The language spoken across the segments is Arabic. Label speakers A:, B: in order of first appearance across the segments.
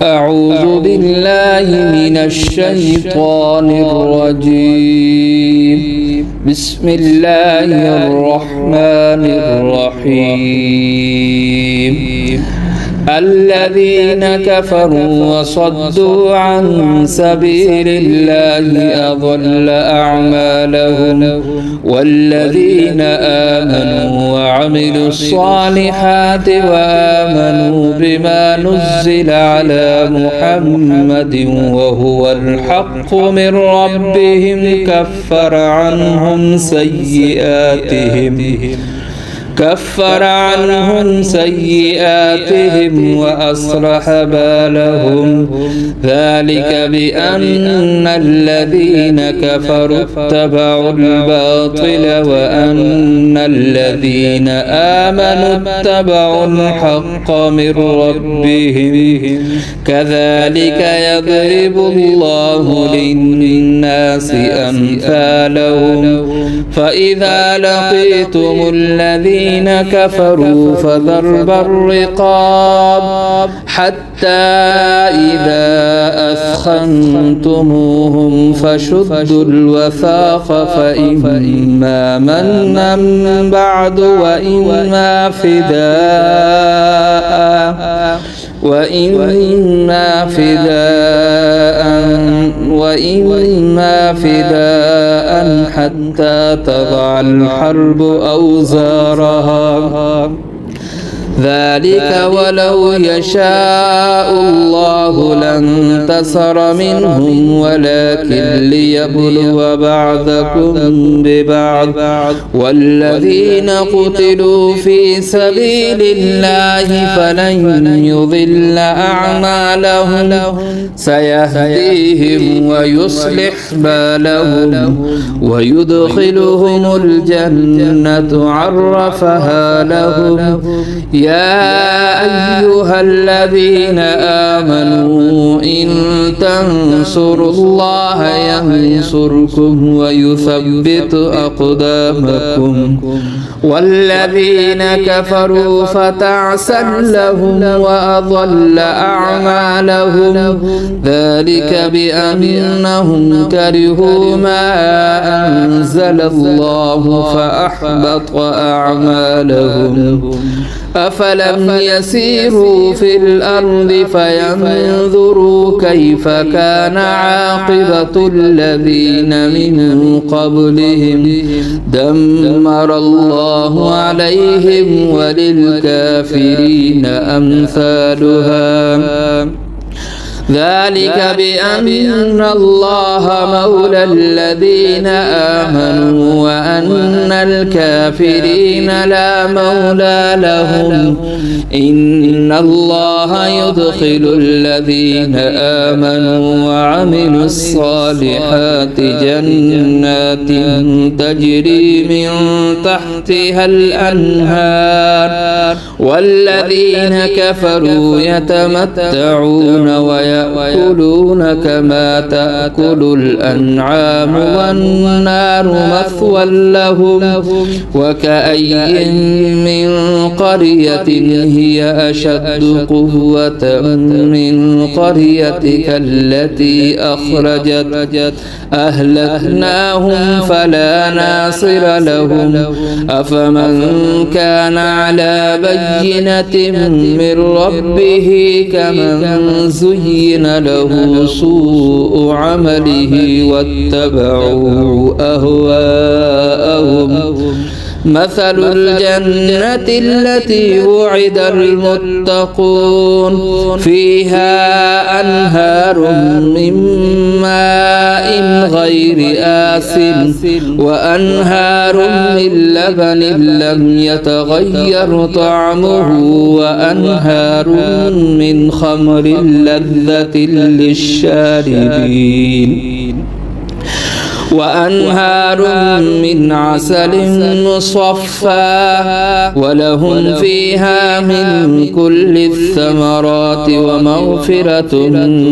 A: أعوذ بالله من الشيطان الرجيم. بسم الله الرحمن الرحيم. الذين كفروا وصدوا عن سبيل الله أضل أعمالهم، والذين آمنوا وعملوا الصالحات وآمنوا بما نزل على محمد وهو الحق من ربهم كفر عنهم سيئاتهم وأصلح بالهم، ذلك بأن الذين كفروا اتبعوا الباطل وأن الذين آمنوا اتبعوا الحق من ربهم، كذلك يضرب الله للناس أمثالهم. فإذا لقيتم الذين كفروا فضرب الرقاب حتى إذا أثخنتموهم فشدوا الوثاق، فإما منا بعد وإما فداء حتى تضع الحرب أوزارها، ذلك ولو يشاء الله لانتصر منهم ولكن ليبلو بعضكم ببعض، والذين قتلوا في سبيل الله فلن يضل أعمالهم، سيهديهم ويصلح بالهم ويدخلهم الجنة عرفها لهم. يا أيها الذين آمنوا إن تنصروا الله ينصركم ويثبت أقدامكم، والذين كفروا فتعسا لهم وأضل أعمالهم، ذلك بأنهم كرهوا ما أنزل الله فأحبط أعمالهم. أفلم يسيروا في الأرض فينظروا كيف كان عاقبة الذين من قبلهم، دمر الله عليهم وللكافرين أمثالها، ذلك بأن الله مولى الذين آمنوا وأن الكافرين لا مولى لهم. إن الله يدخل الذين آمنوا وعملوا الصالحات جنات تجري من تحتها الأنهار، والذين كفروا يتمتعون ويأكلون كما تأكل الأنعام والنار مثوى لهم. وكأي من قرية هي أشد قوة من قريتك التي أخرجت أهلكناهم فلا ناصر لهم. أفمن كان على بينة من ربه كمن زين له سوء عمله واتبعوا أهواءهم. مثل الجنة التي وعد المتقون فيها أنهار من ماء غير آسن وأنهار من لبن لم يتغير طعمه وأنهار من خمر لذة للشاربين وأنهار من عسل مصفى ولهم فيها من كل الثمرات ومغفرة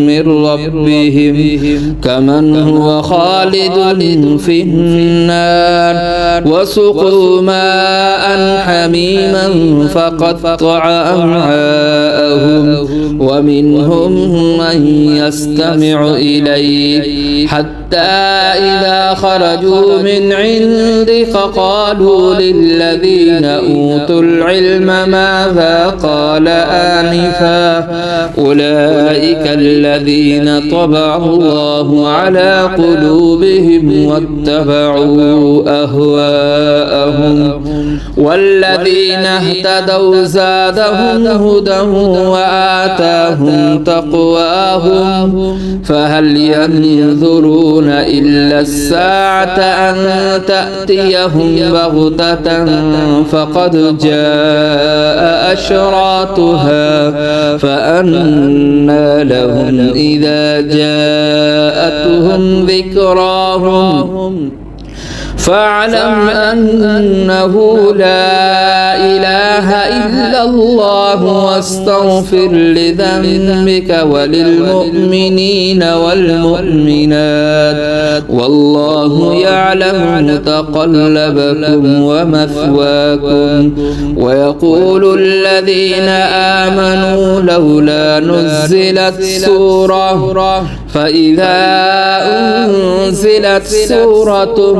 A: من ربهم كمن هو خالد في النار وسقوا ماء حميما فقطع أمعاءهم ومنهم من يستمع إليك حتى إذا خرجوا من عندك قالوا للذين أوتوا العلم ماذا قال آنفا أولئك الذين طبع الله على قلوبهم واتبعوا أهواءهم والذين اهتدوا زادهم هدى وآتاهم تقواهم فهل ينظرون إلا الساعة أن تأتيهم بغتة فقد جاء أشراطها فأنى لهم إذا جاءتهم ذكراهم فاعلم أنه لا إله إلا الله واستغفر لذنبك وللمؤمنين والمؤمنات والله يعلم متقلبكم ومثواكم ويقول الذين آمنوا لولا نزلت سورة فإذا أنزلت سورة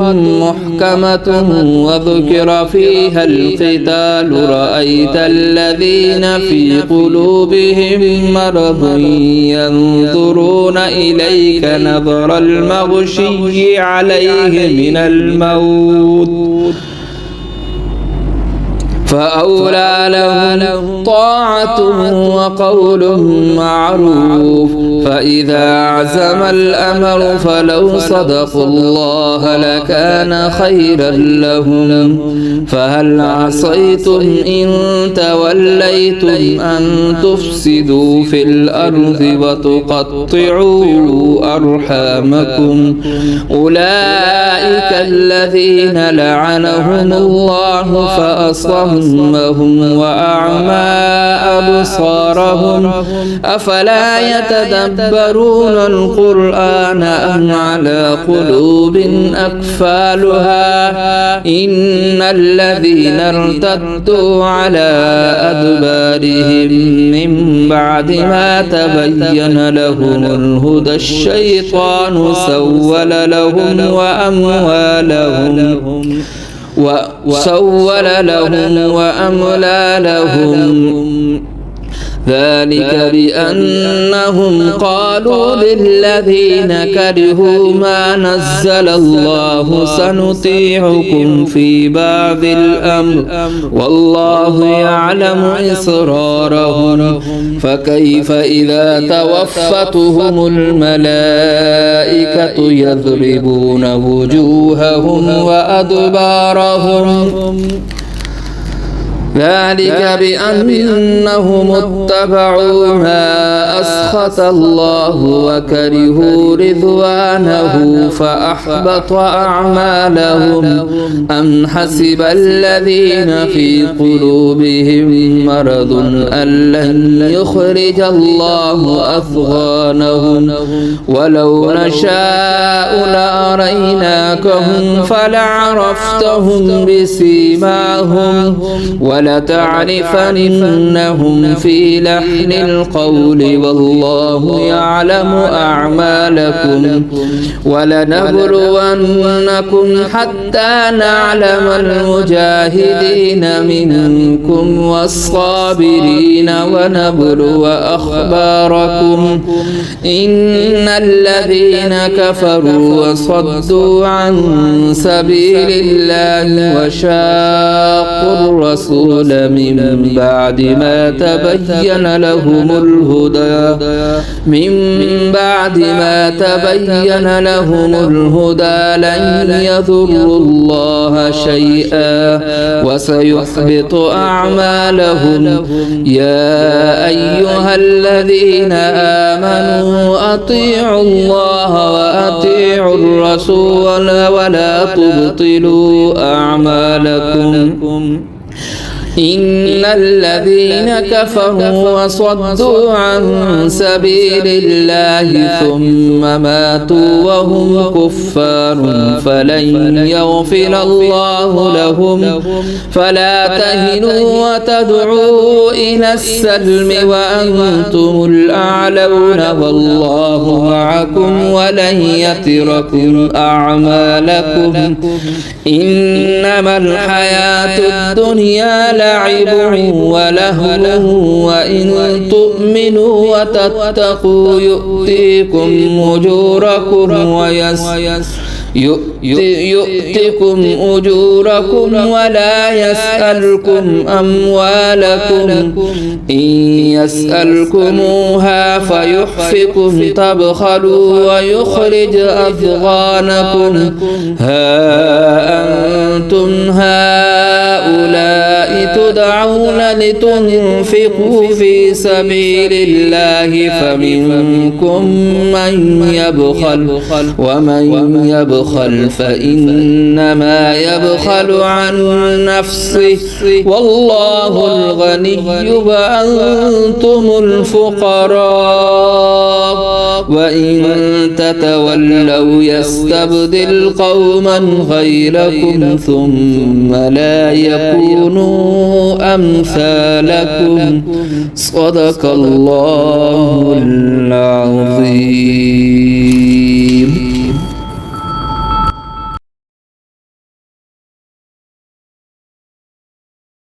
A: محكمة وذكر فيها القتال رأيت الذين في قلوبهم مرض ينظرون إليك نظر المغشي عليه من الموت فأولى لهم طاعة وقول معروف فإذا عزم الأمر فلو صدقوا الله لكان خيرا لهم فهل عصيتم إن توليتم أن تفسدوا في الأرض وتقطعوا أرحامكم أولئك الذين لعنهم الله فأصمهم وأعمى أبصارهم أفلا يتدبرون القرآن أم على قلوب أقفالها إن الذين ارتدوا على أدبارهم من بعد ما تبين لهم الهدى الشيطان سول لهم وأملى لهم ذلك بأنهم قالوا للذين كرهوا ما نزل الله سنطيعكم في بعض الأمر والله يعلم إسرارهم فكيف إذا توفتهم الملائكة يضربون وجوههم وأدبارهم ذلك بأنهم اتبعوا ما أسخط الله وكرهوا رضوانه فأحبط أعمالهم أم حسب الذين في قلوبهم مرض أن لن يخرج الله أضغانهم ولو نشاء لأريناكهم فلعرفتهم بسيماهم ولتعرفنهم في لحن القول والله يعلم أعمالكم ولنبلونكم حتى نعلم المجاهدين منكم والصابرين ونبلو أخباركم إن الذين كفروا وصدوا عن سبيل الله وشاقوا الرسول من بعد ما تبين لهم الهدى من بعد ما تبين لهم الهدى لن يضروا الله شيئا وسيحبط أعمالهم. يا أيها الذين آمنوا أطيعوا الله وأطيعوا الرسول ولا تبطلوا أعمالكم. إن الذين كفروا وصدوا عن سبيل الله ثم ماتوا وهم كفار فلن يغفر الله لهم. فلا تهنوا وتدعوا إلى السلم وأنتم الأعلون والله معكم ولن يتركم أعمالكم. إنما الحياة الدنيا لعب ولهو وإن تؤمنوا وتتقوا يؤتكم أجوركم ولا يسألكم أموالكم. إن يسألكموها فيحفكم تبخلوا ويخرج أضغانكم. ها أنتم هؤلاء تدعون لتنفقوا في سبيل الله فمنكم من يبخل ومن يبخل فإنما يبخل عن نفسه والله الغني وأنتم الفقراء. وإن تتولوا يستبدل قوما غيركم ثم لا يكونوا أمثالكم. صدق الله العظيم.